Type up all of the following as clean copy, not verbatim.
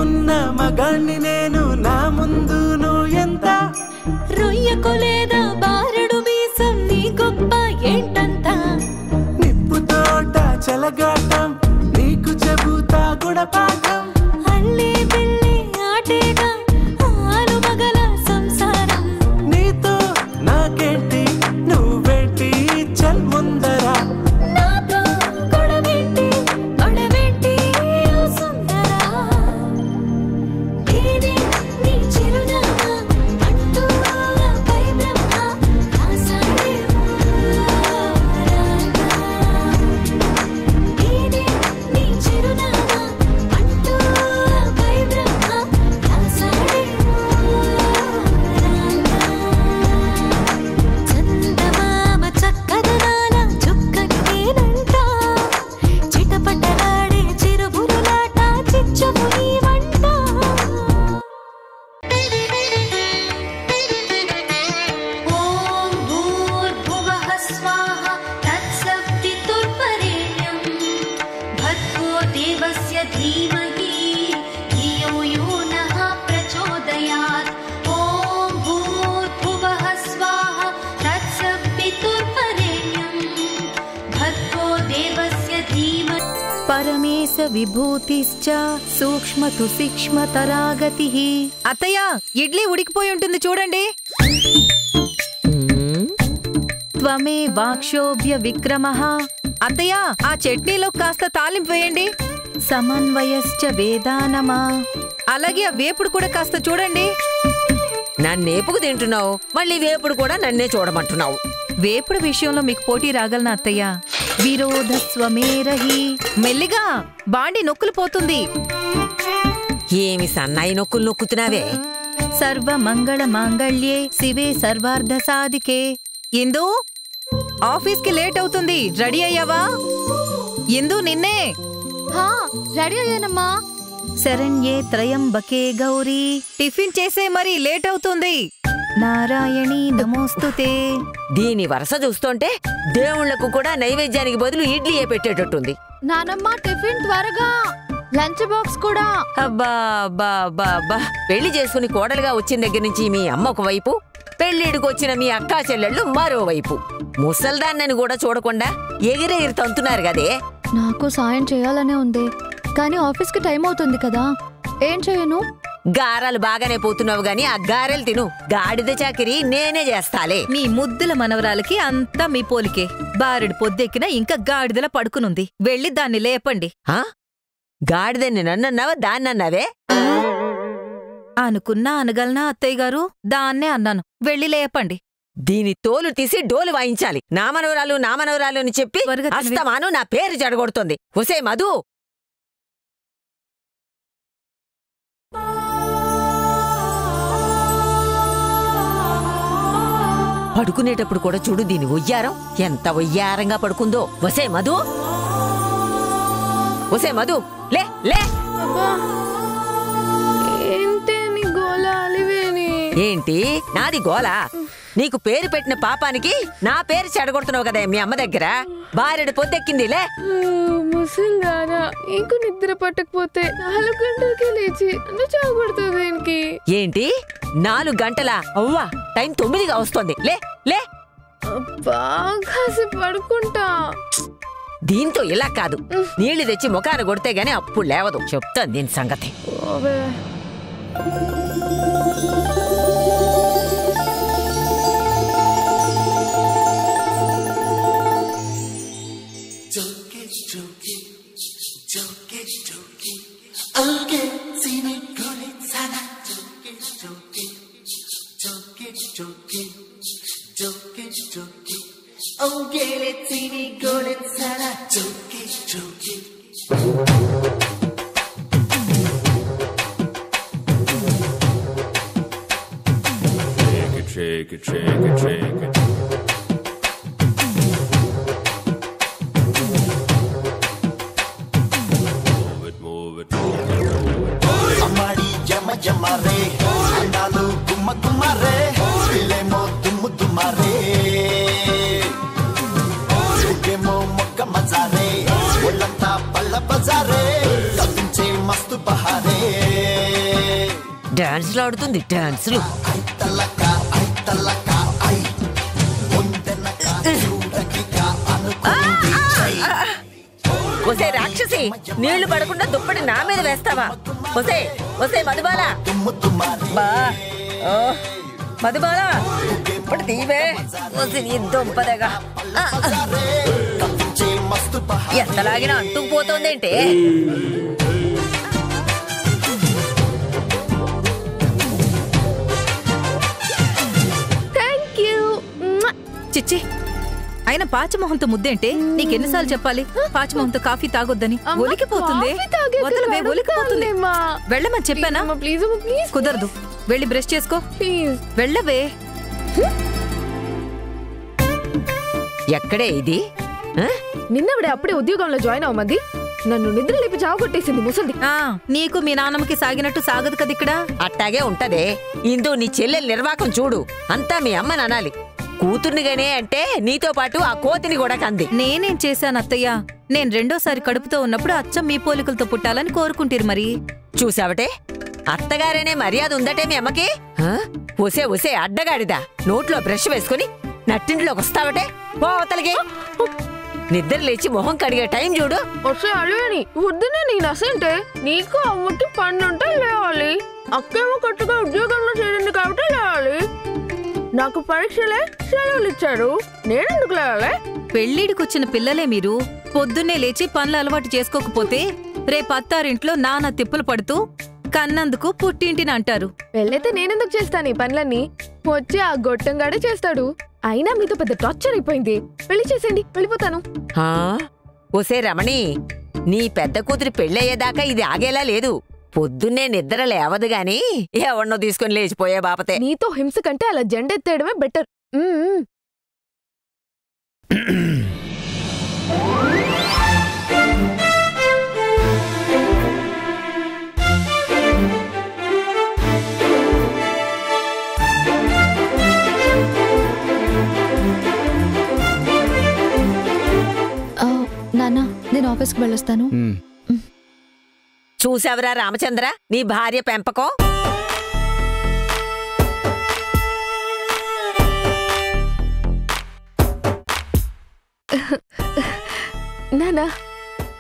ఉన్న మగాణ్ణి నేను నా ముందు నువ్వు ఎంత రొయ్యకు లేదా బారెడు మీసం నీ గొప్ప ఏంటంత నిప్పు తోట చెలగాటం నీకు చెబుతా గుణపాఠం అల్లి బిల్లి ఆటేగా ఆలు మగల సంసారం నీతో నాకేంటి నువ్వేంటి చల్ ముందరా నాతో గొడవేంటి సుందరా ఇది నీ చిరునామా అంటూ పై బ్రహ్మ రాసాడేమో ఇది నీ చిరునామా అంటూ పై బ్రహ్మ రాసాడేమో చందమామ చక్కదనాల చుక్కని నేనంట చిటపటలాడే చిరుబురులాట చిచ్చుము నీ వంట ఓం భూర్భువః స్వాహ తత్సవితుర్వరేణ్యం భర్గో దేవస్య ధీమహి ధియో యో నః ప్రచోదయాత్ ఓం భూర్భువః స్వాహ తత్సవితుర్వరేణ్యం భర్గో దేవస్య ధీమహి పరమేశ విభూతిశ్చ సూక్ష్మతు సూక్ష్మతరాగతి. అత్తయ్య ఇడ్లీ ఉడికిపోయి ఉంటుంది చూడండి. త్వమే వాక్షోభ్య విక్రమః. అత్తయ్య ఆ చట్నీలో కాస్త తాలింపు వేయండి. సమన్వయశ్చ వేదానమా. అలాగే ఆ వేపుడు కూడా కాస్త చూడండి. నన్నేపుకు తింటున్నావు, మళ్ళీ వేపుడు కూడా నన్నే చూడమంటున్నావు. వేపుడు విషయంలో మీకు పోటీ రాగలనా అత్తయ్య? విరోధస్వమేరహి. మెల్లిగా బాండి నొక్కులు పోతుంది. ఏమి సన్నాయి నొక్కులు నొక్కుతున్నావే? సర్వ మంగళ మాంగళ్యే శివే సర్వార్థ సాధికే. ఇందు ఆఫీస్కి లేట్ అవుతుంది, రెడీ అయ్యావా? ఇందు నిన్నే. రెడీ అయ్యానమ్మా. శరణ్యే త్రయంబకే గౌరీ. టిఫిన్ చేసే మరి లేట్ అవుతుంది. నారాయణీ నమోస్తుతే. దీని వరస చూస్తుంటే దేవుళ్లకు కూడా నైవేద్యానికి బదులు ఇడ్లీయే పెట్టేటట్టుంది. నానమ్మ టిఫిన్ త్వరగా, లంచ్ బాక్స్ కూడా. అబ్బా అబ్బా అబ్బా అబ్బా, పెళ్లి చేసుకుని కోడలుగా వచ్చిన దగ్గర నుంచి మీ అమ్మ ఒక వైపు, పెళ్లిడికి వచ్చిన మీ అక్కా చెల్లెళ్ళు మరోవైపు. ముసల్దాన్నని కూడా చూడకుండా ఎగిరెగిరి తంతున్నారు కదే. నాకు సాయం చేయాలనే ఉంది, కానీ ఆఫీస్కి టైం అవుతుంది కదా, ఏం చేయను? గారాలు బాగానే పోతున్నావు గాని ఆ గారెలు తిను. గాడిద చాకిరి నేనే చేస్తాలే. మీ ముద్దుల మనవరాలకి అంతా మీ పోలికే. బారెడు పొద్దెక్కిన ఇంకా గాడిదల పడుకునుంది. వెళ్ళి దాన్ని లేపండి. గాడిదని నన్నన్నావా దాన్నన్నావే? అనుకున్నా అనగలనా అత్తయ్య గారు? దాన్నే అన్నాను. వెళ్ళి లేపండి. దీని తోలు తీసి డోలు వాయించాలి. నా మనవరాలు అని చెప్పి అస్తమాను నా పేరు జడగొడుతుంది. ఒసే మధు, పడుకునేటప్పుడు కూడా చూడు దీని ఒయ్యారం ఎంత ఒయ్యారంగా పడుకుందో. ఒసే మధు, ఒసే మధు, లే లే. ఏంటి నాది గోలా? నీకు పేరు పెట్టిన పాపానికి నా పేరు చెడగొడుతున్నావు కదా మీ అమ్మ దగ్గర. బారెడు పొద్దెక్కింది, లే. ముసల్దానా, ఇంకో నిద్ర పట్టకపోతే 4 గంటలకే లేచి చాగొడుతుంది దీనికి. ఏంటి 4 గంటలా? అవ్వా, టైం 9గా వస్తోంది. లే లే. కాసేపు పడుకుంటా. దీంతో ఇలా కాదు, నీళ్లు తెచ్చి ముఖాన కొడితే గాని అప్పుడు లేవదు. చెప్తాను దీని సంగతి. Shake it, shake it, shake it. Move it, move it, move it, move it. Amari yama yama re, andalu gumma gumma re, ilemo dumu duma re. Sugemo mokka maza re, ulanta palla baza re, kavinche mastu bahare. డాన్సులు ఆడుతుంది డాన్సులు. ఒసే రాక్షసి, నీళ్లు పడకుండా దుప్పటి నా మీద వేస్తావా? ఒసే ఒసే మధుబాల, బా ఓ మధుబాల, ఇప్పుడు తీవే. ఒసే నీ దుంపదగా ఎంతలాగినా అంటుకుపోతోందేంటే? చిచ్చి, అయినా పాచిమొహంతో ముద్దేంటే? నీకెన్నిసార్లు చెప్పాలి పాచిమొహంతో కాఫీ తాగొద్దని? ఒలికిపోతుంది. వదలవే, ఒలికిపోతుంది. వెళ్ళమని చెప్పానా? కుదరదు. వెళ్ళి బ్రష్ చేసుకో. వెళ్ళవే. ఎక్కడే ఇది? నిన్నవిడే అప్పుడే ఉద్యోగంలో జాయిన్ అవ్వమంది. నన్ను నిద్ర లేపి చావగొట్టేసింది ముసలి. నీకు మీ నాన్నమ్మకి సాగినట్టు సాగదు కదా ఇక్కడ. అట్టాగే ఉంటదే. ఇందు నీ చెల్లెలు నిర్వాకం చూడు. అంతా మీ అమ్మని అనాలి. కూతుర్నిగానే అంటే నీతో పాటు ఆ కోతిని కూడా కంది. నేనేం చేశాను అత్తయ్య? నేను రెండోసారి కడుపుతో ఉన్నప్పుడు అచ్చం మీ పోలికలతో పుట్టాలని కోరుకుంటారు. మరి చూసావటే, అత్తగారనే మర్యాద ఉందటే మీ అమ్మకి? ఒసే ఒసే అడ్డగాడిదా, నోట్లో బ్రష్ వేసుకుని నట్టింట్లోకి వస్తావటే? పోవతలకి. నిద్ర లేచి మొహం కడిగే టైం చూడు. వస్తే అలేని వద్దునే. నేను అసంటే నీకు అమ్మకి పన్నుంటే లేవాలి. అక్కేమో కొత్తగా ఉద్యోగంలో చేరింది కాబట్టి లేవాలి. నాకు పరీక్షలే సెలవులు ఇచ్చారు. నేనెందుకు లేవాలి? పెళ్లిడికొచ్చిన పిల్లలే మీరు. పొద్దున్నే లేచి పనులు అలవాటు చేసుకోకపోతే రేపు అత్తారింట్లో నాన్న తిప్పులు పడుతూ కన్నందుకు పుట్టింటిని అంటారు. పెళ్ళైతే నేనెందుకు చేస్తాను ఈ పనులన్నీ? వచ్చి ఆ గొట్టంగాడే చేస్తాడు. అయినా మీతో పెద్ద టార్చర్ అయిపోయింది. పెళ్లి చేసేయండి, వెళ్ళిపోతాను. ఒసే రమణి, నీ పెద్ద కూతురి పెళ్ళయ్యేదాకా ఇది ఆగేలా లేదు. పొద్దున్నే నిద్ర లేవదు గాని ఎవన్నో తీసుకుని లేచిపోయే బాపతే. నీతో హింస కంటే అలా జెండెత్తేయడమే బెటర్. నాన్న, నేను ఆఫీస్కి వెళ్ళొస్తాను. చూసావరా రామచంద్ర, నీ భార్య పెంపకం. నానా,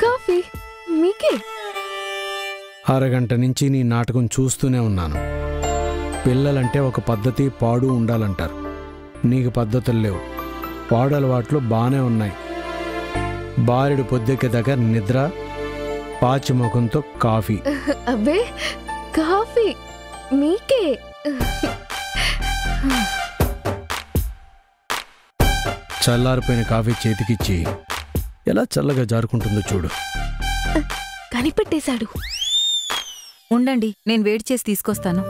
కాఫీ మీకే. అరగంట నుంచి నీ నాటకం చూస్తూనే ఉన్నాను. పిల్లలంటే ఒక పద్ధతి పాడు ఉండాలంటారు. నీకు పద్ధతులు లేవు. పాడు అలవాట్లు బానే ఉన్నాయి. బారెడు పొద్దెక్కేదాకా నిద్ర, పాచిముఖంతో కాఫీ. అబ్బే, కాఫీ మీకే. చల్లారిపోయిన కాఫీ చేతికిచ్చి ఎలా చల్లగా జారుకుంటుందో చూడు. కనిపెట్టేశాడు. ఉండండి, నేను వేడి చేసి తీసుకొస్తాను.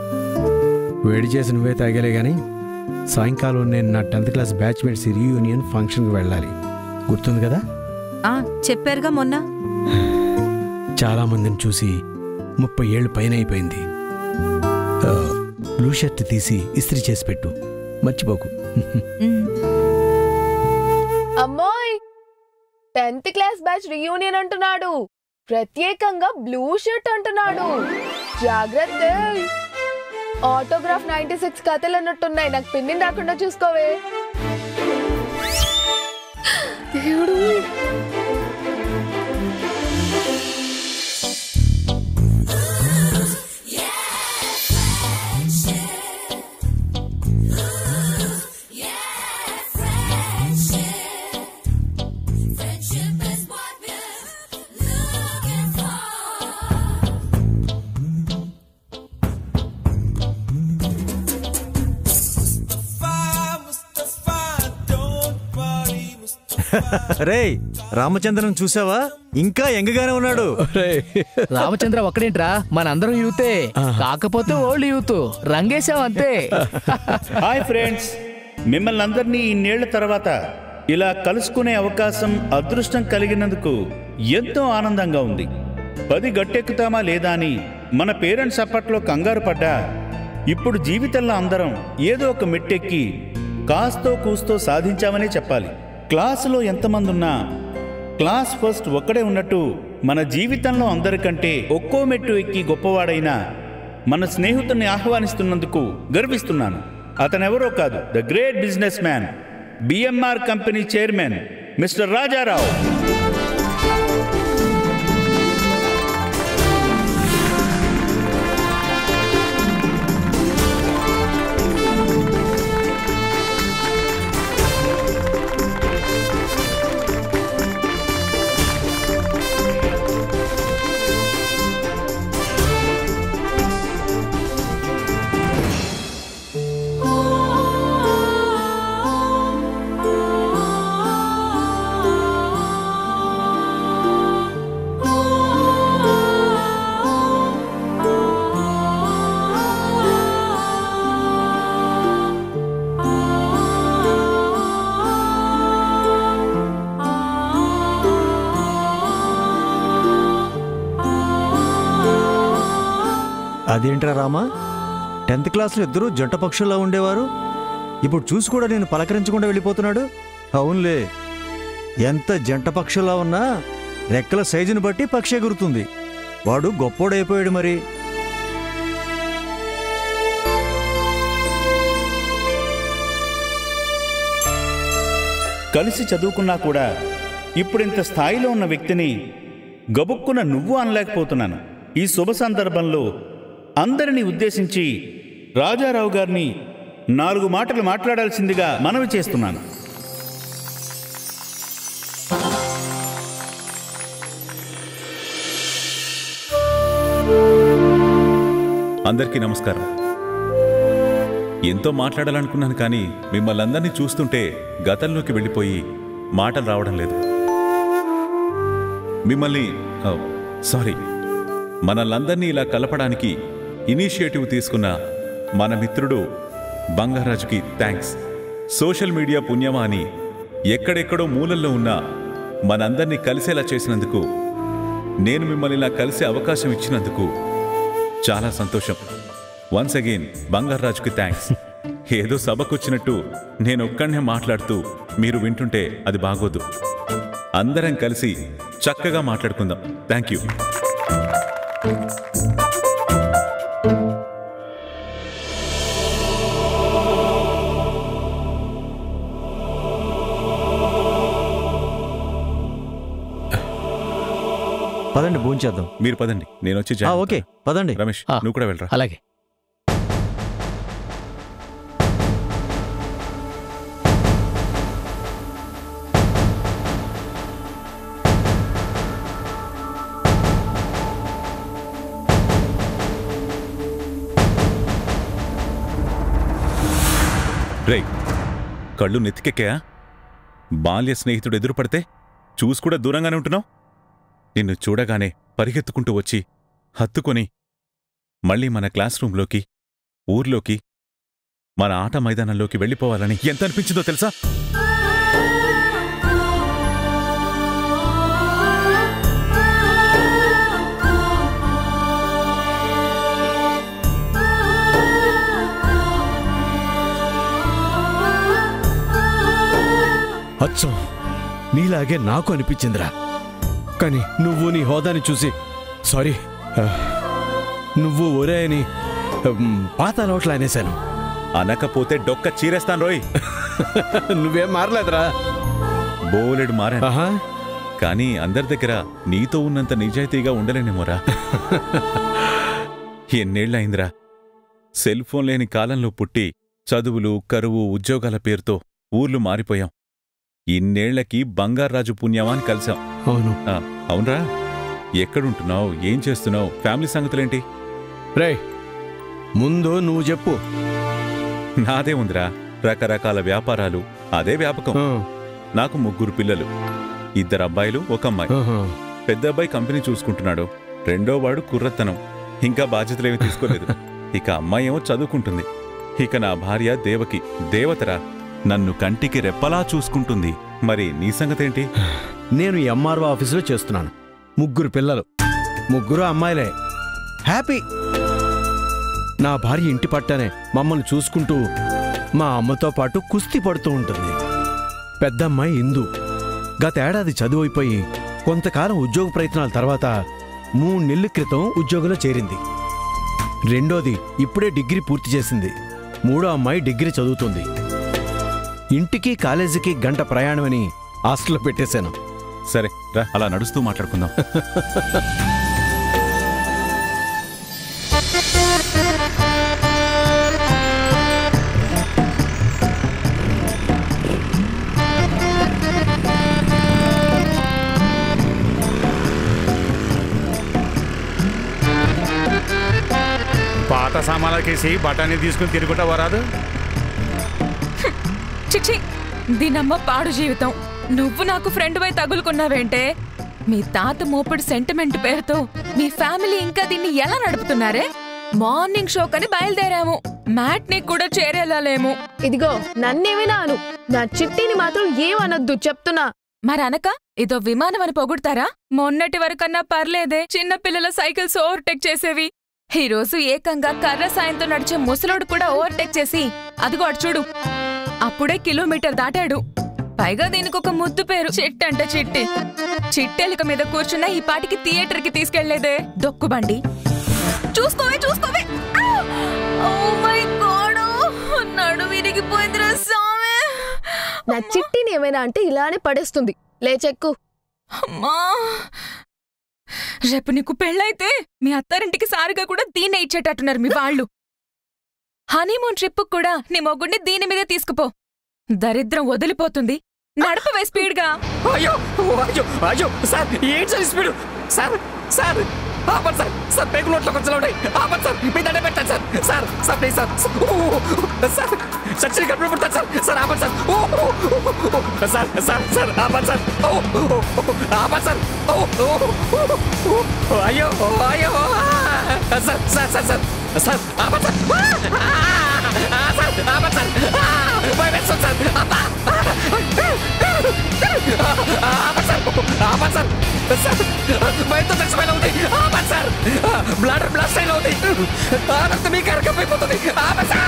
వేడి చేసి నువ్వే తాగలే గాని సాయంకాలం నేను నా 10th క్లాస్ బ్యాచ్మేట్స్ రీయూనియన్ ఫంక్షన్కి వెళ్ళాలి. గుర్తుంది కదా? చెప్పారుగా మొన్న. చాలా మందిని చూసి 30 ఏళ్ళు పైన అయిపోయింది. బ్లూ షర్ట్ తీసి ఇస్త్రీ చేసి పెట్టు, మర్చిపోకు. అమ్మాయి, 10th క్లాస్ బ్యాచ్ రీయూనియన్ అంటున్నాడు. ప్రత్యేకంగా బ్లూ షర్ట్ అంటున్నాడు. జాగ్రత్త. ఆటోగ్రాఫ్ 96 కథలు అన్నట్టున్నాయి. నాకు పిన్నిని రాకుండా చూసుకోవే. దేవుడు. రే, రామచంద్రన్ చూసావా? ఇంకా యంగ్గానే ఉన్నాడు. రామచంద్ర ఒక్కడేంట్రా, మనందరం యూతే, కాకపోతే ఓల్డ్ యూత్. రంగేశాం అంతే. హాయ్ ఫ్రెండ్స్, మిమ్మల్ని అందరినీ ఇన్నేళ్ల తర్వాత ఇలా కలుసుకునే అవకాశం, అదృష్టం కలిగినందుకు ఎంతో ఆనందంగా ఉంది. 10 గట్టెక్కుతామా లేదా అని మన పేరెంట్స్ అప్పట్లో కంగారు పడ్డా, ఇప్పుడు జీవితంలో అందరం ఏదో ఒక మెట్టెక్కి కాస్తో కూస్తో సాధించామనే చెప్పాలి. క్లాసులో ఎంతమంది ఉన్నా క్లాస్ ఫస్ట్ ఒక్కడే ఉన్నట్టు మన జీవితంలో అందరికంటే ఒక్కో మెట్టు ఎక్కి గొప్పవాడైనా మన స్నేహితుడిని ఆహ్వానిస్తున్నందుకు గర్విస్తున్నాను. అతనెవరో కాదు, the great business man, BMR company chairman mister Rajarao. అదేంట్రా రామా, 10th క్లాస్లో ఇద్దరు జంట పక్షుల్లో ఉండేవారు, ఇప్పుడు చూసి కూడా నేను పలకరించకుండా వెళ్ళిపోతున్నాడు. అవునులే, ఎంత జంట పక్షుల్లో ఉన్నా రెక్కల సైజుని బట్టి పక్షి ఎగురుతుంది. వాడు గొప్పోడైపోయాడు మరి. కలిసి చదువుకున్నా కూడా ఇప్పుడింత స్థాయిలో ఉన్న వ్యక్తిని గబుక్కున నువ్వు అనలేకపోతున్నాను. ఈ శుభ సందర్భంలో అందరినీ ఉద్దేశించి రాజారావు గారిని 4 మాటలు మాట్లాడాల్సిందిగా మనవి చేస్తున్నాను. అందరికీ నమస్కారం. ఎంతో మాట్లాడాలనుకున్నాను, కానీ మిమ్మల్ని అందరినీ చూస్తుంటే గతంలోకి వెళ్ళిపోయి మాటలు రావడం లేదు. మనల్నందరినీ ఇలా కలపడానికి ఇనిషియేటివ్ తీసుకున్న మన మిత్రుడు బంగారాజుకి థ్యాంక్స్. సోషల్ మీడియా పుణ్యమా అని ఎక్కడెక్కడో మూలల్లో ఉన్న మనందరినీ కలిసేలా చేసినందుకు, నేను మిమ్మల్ని ఇలా కలిసే అవకాశం ఇచ్చినందుకు చాలా సంతోషం. వన్స్ అగైన్ బంగారాజుకి థ్యాంక్స్. ఏదో సభకొచ్చినట్టు నేను ఒక్కడనే మాట్లాడుతూ మీరు వింటుంటే అది బాగోదు. అందరం కలిసి చక్కగా మాట్లాడుకుందాం. Thank you. పదండి, భోంచేద్దాం. మీరు పదండి, నేను వచ్చి ఓకే పదండి. రమేష్, నువ్వు కూడా వెళ్ళరా. అలాగే. రే, కళ్ళు నెత్తికెక్కాయా? బాల్య స్నేహితుడు ఎదురుపడితే చూసి కూడా దూరంగానే ఉంటున్నావు. నిన్ను చూడగానే పరిగెత్తుకుంటూ వచ్చి హత్తుకొని మళ్ళీ మన క్లాస్ రూంలోకి, ఊర్లోకి, మన ఆట మైదానంలోకి వెళ్ళిపోవాలని ఎంత అనిపించిందో తెలుసా? అచ్చం నీలాగే నాకు అనిపించిందిరా. కానీ నువ్వు నీ హోదాని చూసి సారీ నువ్వు ఒరే అని పాతాలోట్లా అనేశాను. అనకపోతే డొక్క చీరేస్తాను రోయ్. నువ్వేం మారలేదురా. బోలెడు మారా, కానీ అందరి దగ్గర నీతో ఉన్నంత నిజాయితీగా ఉండలేనేమోరా. ఎన్నేళ్లయిందిరా సెల్ ఫోన్ లేని కాలంలో పుట్టి చదువులు, కరువు, ఉద్యోగాల పేరుతో ఊర్లు మారిపోయాం. ఇన్నేళ్లకి బంగారాజు పుణ్యమాని కలిసాం. అవును. అవునరా, ఎక్కడుంటున్నావు, ఏం చేస్తున్నావు, ఫ్యామిలీ సంగతులేంటి? రే, ముందు నువ్వు చెప్పు. నాదే ఉందిరా, రకరకాల వ్యాపారాలు, అదే వ్యాపకం. నాకు 3 పిల్లలు, 2 అబ్బాయిలు, 1 అమ్మాయి. పెద్ద అబ్బాయి కంపెనీ చూసుకుంటున్నాడు, రెండో వాడు కుర్రతనం, ఇంకా బాధ్యతలేమీ తీసుకోలేదు. ఇక అమ్మాయి ఏమో చదువుకుంటుంది. ఇక నా భార్య దేవకి, దేవతరా, నన్ను కంటికి రెప్పలా చూసుకుంటుంది. మరి నీ సంగతేంటి? నేను ఎంఆర్ఓ ఆఫీసులో చేస్తున్నాను. 3 పిల్లలు, 3 అమ్మాయిలే. హ్యాపీ. నా భార్య ఇంటి పట్టనే మమ్మల్ని చూసుకుంటూ మా అమ్మతో పాటు కుస్తీ పడుతూ ఉంటుంది. పెద్దమ్మాయి ఇందు గత ఏడాది చదువైపోయి కొంతకాలం ఉద్యోగ ప్రయత్నాల తర్వాత 3 నెలల క్రితం ఉద్యోగంలో చేరింది. రెండోది ఇప్పుడే డిగ్రీ పూర్తి చేసింది. మూడో అమ్మాయి డిగ్రీ చదువుతుంది. ఇంటికి కాలేజీకి గంట ప్రయాణమని హాస్టల్లో పెట్టేశాను. సరే రా, అలా నడుస్తూ మాట్లాడుకుందాం. పాత సామాన్లకేసి బఠానీ తీసుకుని తిరుగుతా వరాదు. చిచి, దీనమ్మ పాడు జీవితం. నువ్వు నాకు ఫ్రెండ్ వై తగులుకున్నావేంటే? మీ తాత మోపుడు సెంటిమెంట్ పేరుతో మీ ఫ్యామిలీ ఇంకా దీన్ని ఎలా నడుపుతున్నారే? మార్నింగ్ షో కని బయలుదేరాము, మ్యాట్ని కూడా చేరేలాలేము. ఇదిగో నన్నేమినాను, నా చిట్టిని మాత్రం ఏమనొద్దు చెప్తున్నా. మరనక ఇదో విమానం అని పొగుడతారా? మొన్నటి వరకన్నా పర్లేదే, చిన్న పిల్లల సైకిల్స్ ఓవర్టేక్ చేసేవి. ఈ రోజు ఏకంగా కర్ర సాయంతో నడిచే ముసలోడు కూడా ఓవర్టేక్ చేసి అదిగో అటు చూడు, అప్పుడే కిలోమీటర్ దాటాడు. పైగా దీనికి ఒక ముద్దు పేరు, చిట్టి అంటే చిట్టి. చిట్టెలిక మీద కూర్చున్న ఈ పాటికి థియేటర్ కి తీసుకెళ్లేదే డొక్కుబండి. చూసుకోవే చూసుకోవే, నడు విరిగిపోయిందిరా సామే. నా చిట్టిని ఏమైనా అంటే ఇలానే పడేస్తుంది. లేచెక్కు. అమ్మా, రేపు నీకు పెళ్ళైతే మీ అత్తారింటికి సారిగా కూడా దీన్నే ఇచ్చేటట్టున్నారు మీ వాళ్ళు. హనీమూన్ ట్రిప్ కూడా నీ మొగ్గుడిని దీని మీద తీసుకుపో. దరిద్రం వదిలిపోతుంది. నడపవే స్పీడ్గా. అయ్యో అయ్యో అయ్యో సార్, ఏంటి సార్ స్పీడు? సార్ సార్ ఆపండి సార్, సార్ పేగు నోట్లో కొంచెం ఉన్నాయి. ఆపండి సార్, మీ దండ పెట్టండి sir. Sir sir please sir, sir చచ్చిన కడుపు పుడతాను సార్. సార్ ఆపండి సార్. సార్ సార్ సార్ ఆపండి సార్. ఆపండి సార్. అయ్యో అయ్యో sir sir sir sir sir ఆపండి సార్. సార్ ఆపండి సార్. భయమేస్తుంది సార్. ఆపండి సార్. సార్ బయటతో చచ్చిపోయినా ఉంది. ఆపండి సార్. బ్లడ్ బ్లాస్ట్ అయినా ఉంది. రక్తం మీ కరకమైపోతుంది. ఆపండి సార్.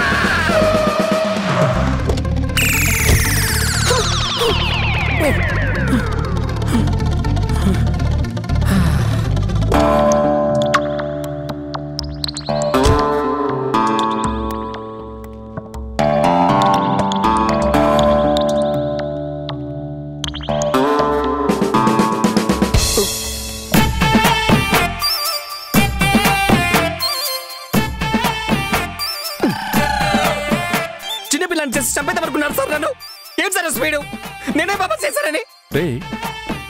చిన్నపిల్లని చేసి చంపేదనుకున్నారు సార్ నన్ను. ఏం సార్ స్పీడు? నేనే పాప చేశానని.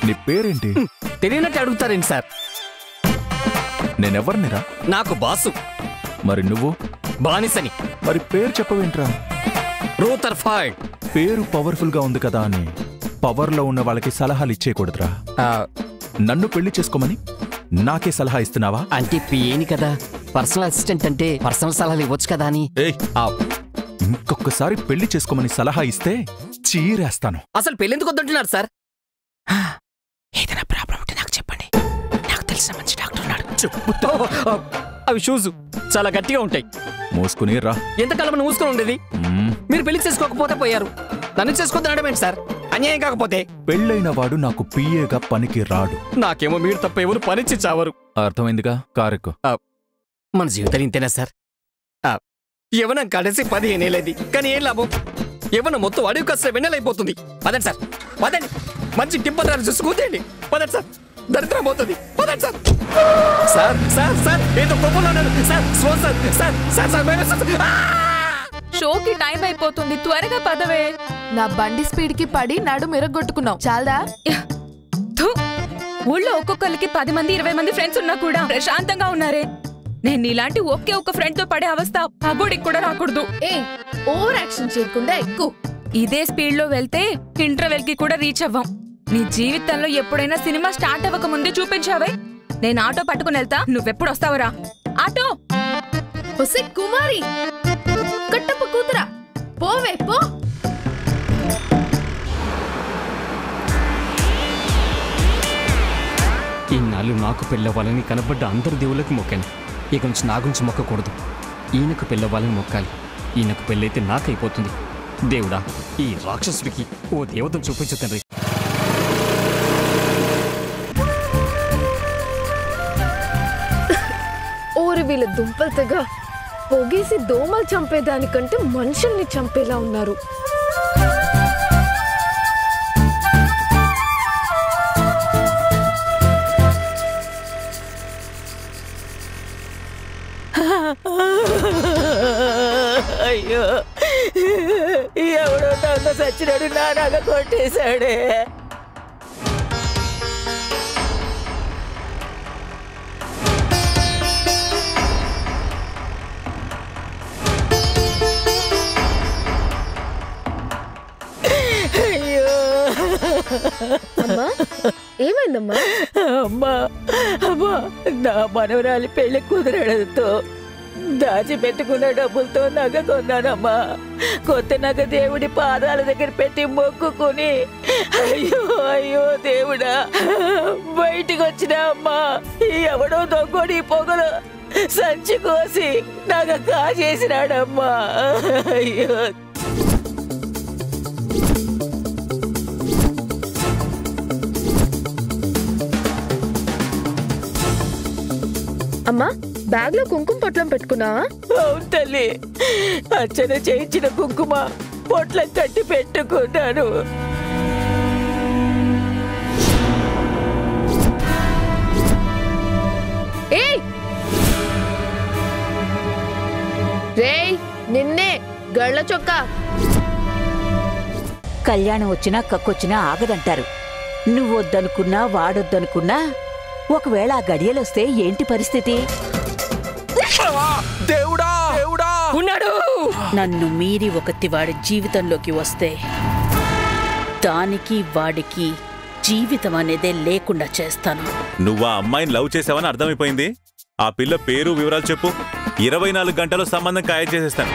నీ పేరేంటి? తెలియనట్టు అడుగుతారేంటి సార్? నేనెవరినిరా? నాకు బాసు. మరి నువ్వు? బానిసని. మరి పేరు చెప్పవేంట్రా? రూథర్ఫర్డ్. పేరు పవర్ఫుల్ గా ఉంది కదా అని పవర్లో ఉన్న వాళ్ళకి సలహాలు ఇచ్చేయకూడదురా. నన్ను పెళ్లి చేసుకోమని నాకే సలహా ఇస్తున్నావా? అంటే పిఏని కదా, పర్సనల్ అసిస్టెంట్ అంటే పర్సనల్ సలహాలు ఇవ్వచ్చు కదా అని. ఇంకొకసారి పెళ్లి చేసుకోమని సలహా ఇస్తే చీరేస్తాను. అసలు పెళ్ళెందుకు వద్దంటున్నారు సార్? ఏదైనా ప్రాబ్లం ఉంటే నాకు చెప్పండి, నాకు తెలిసిన మంచి డాక్టర్ ఉన్నాడు. అవి షూస్ చాలా గట్టిగా ఉంటాయి. మోసుకుని రా. ఎంతకాలం మూసుకొని ఉండేది? మీరు పెళ్లి చేసుకోకపోతే పోయారు, నన్ను చేసుకోవద్దని అడగండి సార్. అన్యాయం కాకపోతే. పెళ్ళైన వాడు నాకు పిఏగా పనికి రాడు. నాకేమో మీరు తప్ప ఎవరు పనిచ్చి చావరు. అర్థమైందిగా? కారెక్కు. మన జీవితం ఇంతేనా సార్? యవనం కడసి 15 ఏళ్ళది, కానీ ఏం లాభం? యవనం మొత్తం అడవి కస్తే వెన్నెలైపోతుంది. పదండి సార్, పదండి. మంచి టింపర్ చూసి కూతేయండి. పదండి సార్, దరిద్రం పోతుంది. పదండి సార్. సార్ సార్ సార్ ఏదో కోపంలో ఉన్నాను sir. Slow sir. Sir sir sir షోకి టైం అయిపోతుంది, త్వరగా పదవే. నా బండి స్పీడ్ కి పడి నడు మిరగొట్టుకున్నావు చాలదా? ఊళ్ళో ఒక్కొక్కరికి 10 మంది 20 మంది ఫ్రెండ్స్ ఉన్నా కూడా ప్రశాంతంగా ఉన్నారే. నేను ఇలాంటి ఒకే ఒక ఫ్రెండ్ తో పడే అవస్థ పగోడికి కూడా రాకూడదు. ఓవర్ యాక్షన్ చేయకుండా ఎక్కు. ఇదే స్పీడ్ లో వెళ్తే ఇంటర్వెల్ కి కూడా రీచ్ అవ్వం. నీ జీవితంలో ఎప్పుడైనా సినిమా స్టార్ట్ అవ్వక ముందే చూపించావే. నేను ఆటో పట్టుకుని వెళ్తా, నువ్వెప్పుడు వస్తావరా? ఆటో ఒసే కుమారి, కట్టప్ప కూతురా, పోవే పో. ఇన్నాళ్ళు నాకు పెళ్ళవ్వాలని కనబడ్డ అందరు దేవుళ్ళకి మొక్కాను. ఇక నుంచి నా గురించి మొక్కకూడదు. ఈయనకు పెళ్ళవ్వాలని మొక్కాలి. ఈయనకు పెళ్ళైతే నాకైపోతుంది. దేవుడా, ఈ రాక్షసుడికి ఓ దేవతను చూపించు తండ్రి. ఓరి వీళ్ళ దుంపలు తెగ పొగేసి దోమలు చంపేదానికంటే మనుషుల్ని చంపేలా ఉన్నారు. అయ్యో, ఎవడో దొంగ సచ్చినాడు, నా నగ కొట్టేశాడే. అమ్మా, ఏమైందమ్మా? అమ్మా అమ్మా, నా మనవరాలి పెళ్లి కుదరడంతో దాచిపెట్టుకున్న డబ్బులతో నగ కొన్నానమ్మా. కొత్త నగ దేవుడి పాదాల దగ్గర పెట్టి మొక్కుకుని అయ్యో అయ్యో దేవుడా బయటికి వచ్చిన అమ్మా, ఎవడో దొంగోడి పొగలు సంచి కోసి నగ కాజేసినాడమ్మా. అయ్యో, అమ్మా, బ్యాగ్ లో కుంకుమ పొట్లం పెట్టుకున్నావా? అవును తల్లి, అర్చన చేయించిన కుంకుమ పొట్లం కట్టి పెట్టుకున్నాను. రేయ్, నిన్నే గళ్ళ చొక్కా. కళ్యాణం వచ్చినా కక్కొచ్చినా ఆగదంటారు. నువ్వొద్దనుకున్నా వాడొద్దనుకున్నా ఒకవేళ ఆ గడియలొస్తే ఏంటి పరిస్థితి? దేవుడా దేవుడా ఉన్నాడు. నన్ను మీరి ఒకటి వాడి జీవితంలోకి వస్తే దానికి వాడికి జీవితం అనేదే లేకుండా చేస్తాను. నువ్వు ఆ అమ్మాయిని లవ్ చేసావని అర్థమైపోయింది. ఆ పిల్ల పేరు వివరాలు చెప్పు, 24 గంటల్లో సంబంధం ఖాయం చేసేస్తాను.